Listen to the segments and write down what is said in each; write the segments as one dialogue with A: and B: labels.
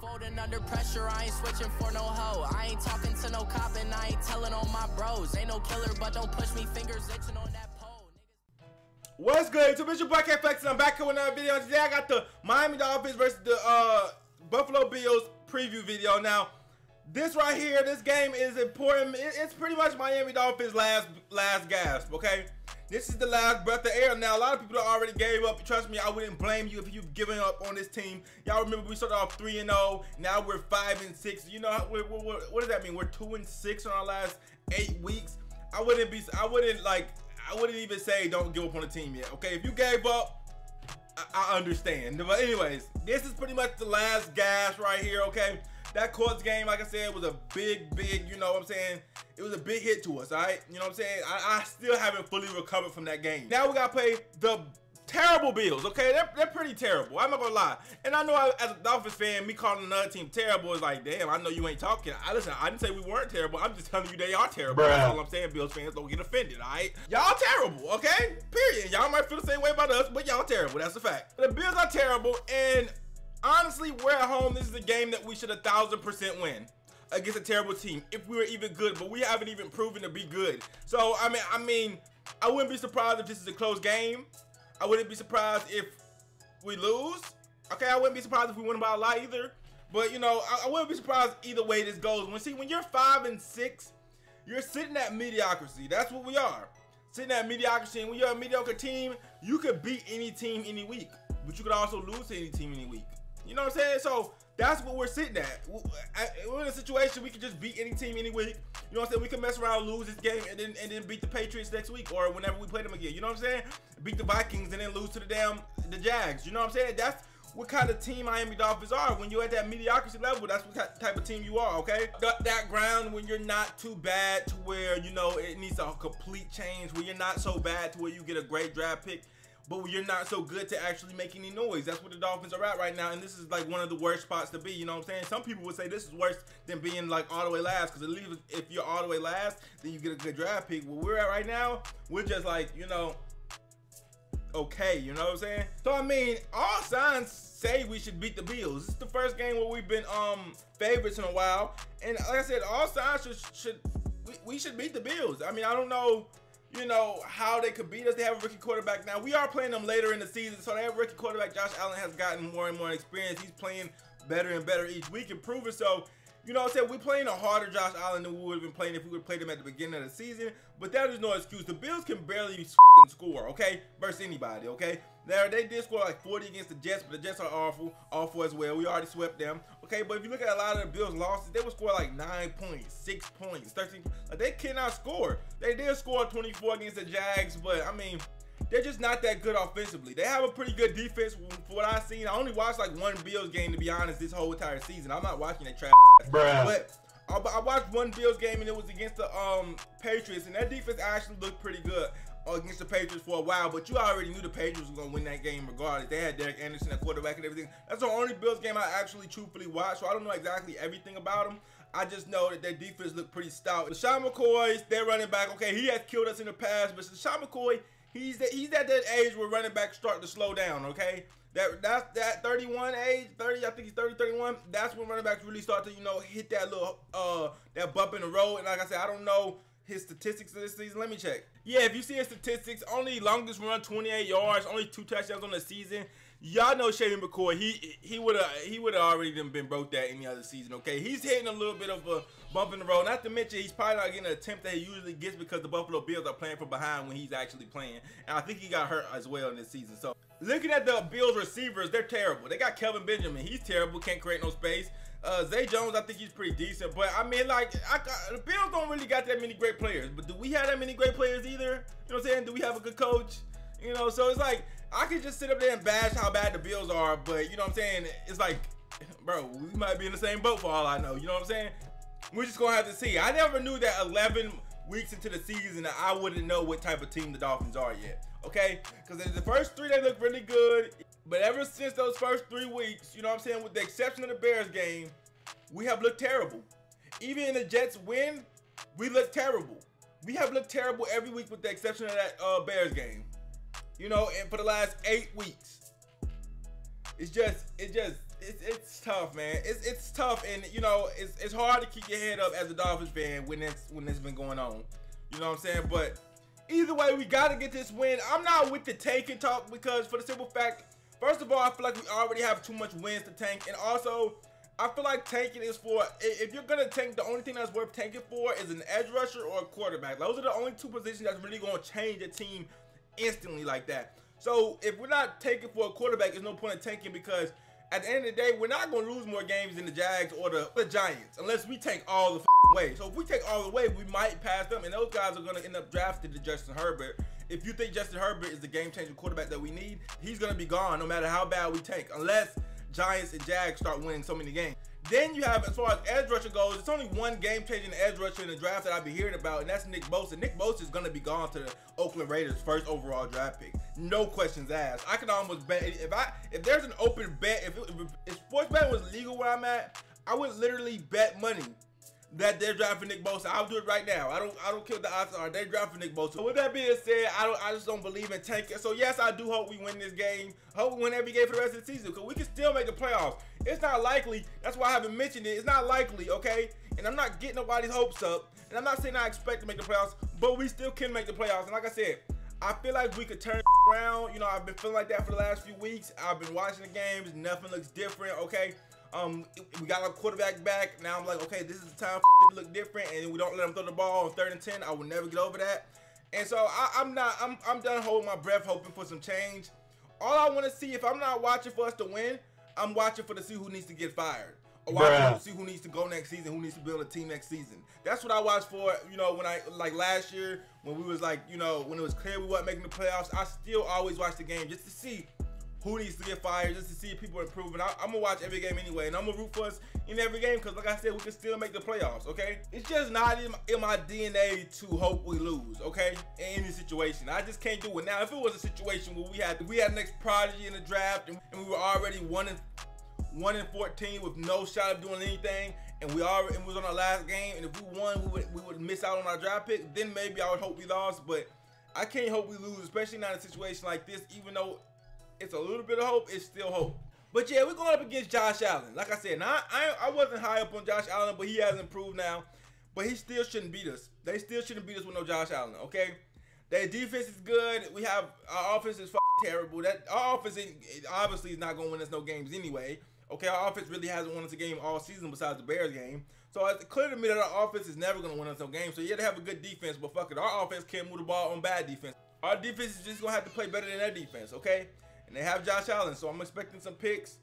A: Folding under pressure, I ain't switching for no hoe. I ain't talking to no cop and I ain't telling on my bros. Ain't no killer, but don't push me, fingers itching on that pole.
B: What's good? It's your boy KFX and I'm back here with another video. Today I got the Miami Dolphins versus the Buffalo Bills preview video. Now, this right here, this game is important. It's pretty much Miami Dolphins' last gasp, okay? This is the last breath of air. Now, a lot of people already gave up. Trust me, I wouldn't blame you if you've given up on this team. Y'all remember we started off 3-0. Now we're 5-6. You know, what does that mean? We're 2-6 on our last 8 weeks. I wouldn't even say don't give up on the team yet, okay? If you gave up, I understand. But anyways, this is pretty much the last gas right here, okay? That Colts game, like I said, was a big, you know what I'm saying? It was a big hit to us, all right? You know what I'm saying? I still haven't fully recovered from that game. Now we got to play the terrible Bills, okay? They're pretty terrible. I'm not going to lie. And I know as a Dolphins fan, me calling another team terrible is like, damn, I know you ain't talking. Listen, I didn't say we weren't terrible. I'm just telling you they are terrible. Bruh. That's all I'm saying, Bills fans. Don't get offended, all right? Y'all terrible, okay? Period. Y'all might feel the same way about us, but y'all terrible. That's a fact. The Bills are terrible, and honestly, we're at home. This is a game that we should 1,000% win against a terrible team if we were even good, but we haven't even proven to be good. So I mean, I wouldn't be surprised if this is a close game. I wouldn't be surprised if we lose. Okay, I wouldn't be surprised if we win by a lot either. But you know, I wouldn't be surprised either way this goes. When you're 5-6, you're sitting at mediocrity. That's what we are. Sitting at mediocrity. And when you're a mediocre team, you could beat any team any week, but you could also lose to any team any week. You know what I'm saying? So that's what we're sitting at. We're in a situation we can just beat any team any week. You know what I'm saying? We can mess around, lose this game, and then beat the Patriots next week or whenever we play them again. You know what I'm saying? Beat the Vikings and then lose to the Jags. You know what I'm saying? That's what kind of team Miami Dolphins are. When you're at that mediocrity level, that's what type of team you are, okay? That ground when you're not too bad to where, you know, it needs a complete change, where you're not so bad to where you get a great draft pick, but you're not so good to actually make any noise. That's what the Dolphins are at right now, and this is like one of the worst spots to be, you know what I'm saying? Some people would say this is worse than being like all the way last, because at least if you're all the way last, then you get a good draft pick. Where we're at right now, we're just like, you know, okay, you know what I'm saying? So I mean, all signs say we should beat the Bills. This is the first game where we've been favorites in a while, and like I said, all signs we should beat the Bills. I mean, I don't know, you know, how they could beat us. They have a rookie quarterback now. We are playing them later in the season, so they have a rookie quarterback. Josh Allen has gotten more and more experience. He's playing better and better each week, improving. So, you know what I'm saying? We're playing a harder Josh Allen than we would have been playing if we would have played him at the beginning of the season. But that is no excuse. The Bills can barely score, okay, versus anybody, okay? They did score like 40 against the Jets, but the Jets are awful as well. We already swept them, okay? But if you look at a lot of the Bills' losses, they would score like 9 points, 6 points, 13 points. Like, they cannot score. They did score 24 against the Jags, but I mean, they're just not that good offensively. They have a pretty good defense for what I've seen. I only watched like one Bills game, to be honest, this whole entire season. I'm not watching that trash. Bruh. But I watched one Bills game, and it was against the Patriots, and that defense actually looked pretty good against the Patriots for a while, but you already knew the Patriots were going to win that game regardless. They had Derek Anderson at quarterback and everything. That's the only Bills game I actually truthfully watched, so I don't know exactly everything about them. I just know that their defense looked pretty stout. LeSean McCoy, their running back, okay, he has killed us in the past, but LeSean McCoy, he's at that age where running backs start to slow down, okay? That's that 31 age, 30, I think he's 30, 31. That's when running backs really start to, you know, hit that little, that bump in the road. And like I said, I don't know his statistics this season. Let me check. Yeah, if you see his statistics, only longest run 28 yards, only 2 touchdowns on the season. Y'all know Shady McCoy, he would have already been broke that any other season, okay? He's hitting a little bit of a bump in the road. Not to mention, he's probably not getting an attempt that he usually gets because the Buffalo Bills are playing from behind when he's actually playing. And I think he got hurt as well in this season. So looking at the Bills receivers, they're terrible. They got Kelvin Benjamin. He's terrible, can't create no space. Zay Jones, I think he's pretty decent, but I mean, like, the Bills don't really got that many great players, but do we have that many great players either? You know what I'm saying? Do we have a good coach? You know, so it's like, I could just sit up there and bash how bad the Bills are, but you know what I'm saying? It's like, bro, we might be in the same boat for all I know. You know what I'm saying? We're just gonna have to see. I never knew that 11 weeks into the season that I wouldn't know what type of team the Dolphins are yet, okay? Because in the first 3, they look really good. But ever since those first 3 weeks, you know what I'm saying, with the exception of the Bears game, we have looked terrible. Even in the Jets win, we look terrible. We have looked terrible every week with the exception of that Bears game. You know, and for the last 8 weeks. It's tough, man. It's tough, and you know, it's hard to keep your head up as a Dolphins fan when it's been going on. You know what I'm saying? But either way, we gotta get this win. I'm not with the tanking talk because for the simple fact, first of all, I feel like we already have too much wins to tank, and also I feel like tanking is for, if you're gonna tank, the only thing that's worth tanking for is an edge rusher or a quarterback. Those are the only two positions that's really gonna change a team instantly like that. So if we're not tanking for a quarterback, there's no point in tanking because at the end of the day, we're not gonna lose more games than the Jags or the Giants unless we tank all the way. So if we take all the way, we might pass them, and those guys are gonna end up drafting to Justin Herbert. If you think Justin Herbert is the game-changing quarterback that we need, he's gonna be gone no matter how bad we tank, unless Giants and Jags start winning so many games. Then you have, as far as edge rusher goes, it's only one game-changing edge rusher in the draft that I've been hearing about, and that's Nick Bosa. Nick Bosa is going to be gone to the Oakland Raiders' first overall draft pick. No questions asked. I can almost bet, if there's an open bet, if sports betting was legal where I'm at, I would literally bet money that they're drafting Nick Bosa. I'll do it right now. I don't care what the odds are. They're drafting Nick Bosa. With that being said, I just don't believe in tanking. So yes, I do hope we win this game. I hope we win every game for the rest of the season because we can still make the playoffs. It's not likely. That's why I haven't mentioned it. It's not likely, okay? And I'm not getting nobody's hopes up. And I'm not saying I expect to make the playoffs, but we still can make the playoffs. And like I said, I feel like we could turn around. You know, I've been feeling like that for the last few weeks. I've been watching the games. Nothing looks different, okay? We got our quarterback back. Now I'm like, okay, this is the time to look different, and we don't let them throw the ball on 3rd and 10. I will never get over that. And so I'm done holding my breath, hoping for some change. All I want to see, if I'm not watching for us to win, I'm watching for to see who needs to get fired, or watching to see who needs to go next season, who needs to build a team next season. That's what I watch for. You know, when I like last year when we was like, you know, when it was clear we weren't making the playoffs, I still always watch the game just to see who needs to get fired, just to see if people are improving. I'm gonna watch every game anyway, and I'm gonna root for us in every game because, like I said, we can still make the playoffs, okay? It's just not in my DNA to hope we lose, okay? In any situation, I just can't do it. Now, if it was a situation where we had the next prodigy in the draft and we were already 1-14 with no shot of doing anything, and we was on our last game, and if we won, we would miss out on our draft pick, then maybe I would hope we lost. But I can't hope we lose, especially not in a situation like this. Even though it's a little bit of hope, it's still hope. But yeah, we're going up against Josh Allen. Like I said, now I wasn't high up on Josh Allen, but he has improved now. But he still shouldn't beat us. They still shouldn't beat us with no Josh Allen, okay? Their defense is good. Our offense is terrible. Our offense obviously is not going to win us no games anyway. Okay, our offense really hasn't won us a game all season besides the Bears game. So it's clear to me that our offense is never going to win us no games. So yeah, they have a good defense, but fuck it. Our offense can't move the ball on bad defense. Our defense is just going to have to play better than their defense, okay? And they have Josh Allen, so I'm expecting some picks,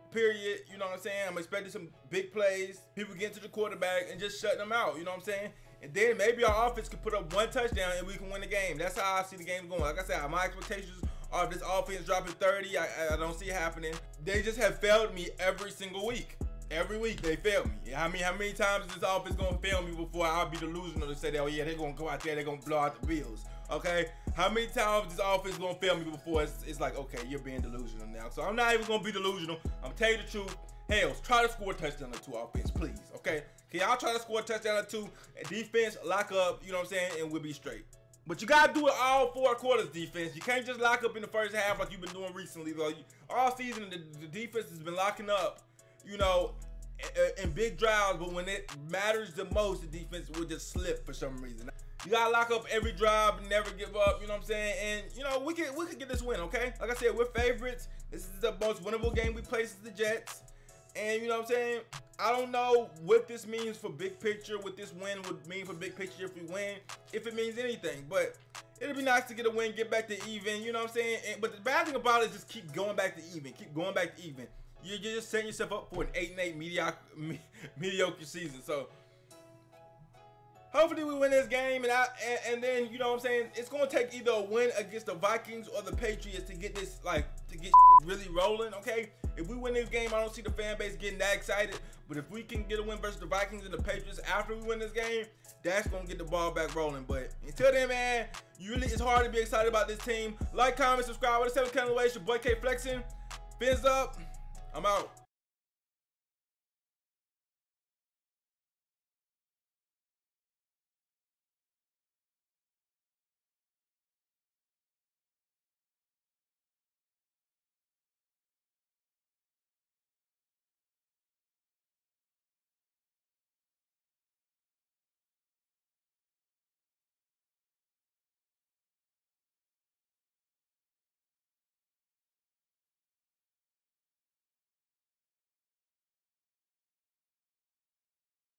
B: period. You know what I'm saying? I'm expecting some big plays, people getting to the quarterback and just shutting them out. You know what I'm saying? And then maybe our offense could put up one touchdown and we can win the game. That's how I see the game going. Like I said, my expectations are this offense dropping 30. I don't see it happening. They just have failed me every single week. Every week they fail me. I mean, how many times is this offense gonna fail me before I'll be delusional to say that, oh yeah, they're gonna go out there, they're gonna blow out the Bills? Okay? How many times this offense gonna fail me before it's like, okay, you're being delusional now. So I'm not even gonna be delusional. I'm telling you the truth. Hell, try to score a touchdown or two offense, please. Okay? Can y'all try to score a touchdown or two? Defense, lock up, you know what I'm saying, and we'll be straight. But you gotta do it all 4 quarters, defense. You can't just lock up in the first half like you've been doing recently. Though. All season, the defense has been locking up, you know, in big drives. But when it matters the most, the defense will just slip for some reason. You gotta lock up every drive and never give up. You know what I'm saying? And you know we can get this win, okay? Like I said, we're favorites. This is the most winnable game we play since the Jets. And you know what I'm saying? I don't know what this means for big picture, what this win would mean for big picture if we win, if it means anything. But it'll be nice to get a win, get back to even, you know what I'm saying? But the bad thing about it is just keep going back to even, keep going back to even. You're just setting yourself up for an 8-8 mediocre season. So hopefully we win this game, and then, you know what I'm saying, it's going to take either a win against the Vikings or the Patriots to get this, like, to get really rolling, okay? If we win this game, I don't see the fan base getting that excited, but if we can get a win versus the Vikings and the Patriots after we win this game, that's going to get the ball back rolling. But until then, man, it's hard to be excited about this team. Like, comment, subscribe. What a 7th kind of way. It's your boy K Flexing. Fins up. I'm out.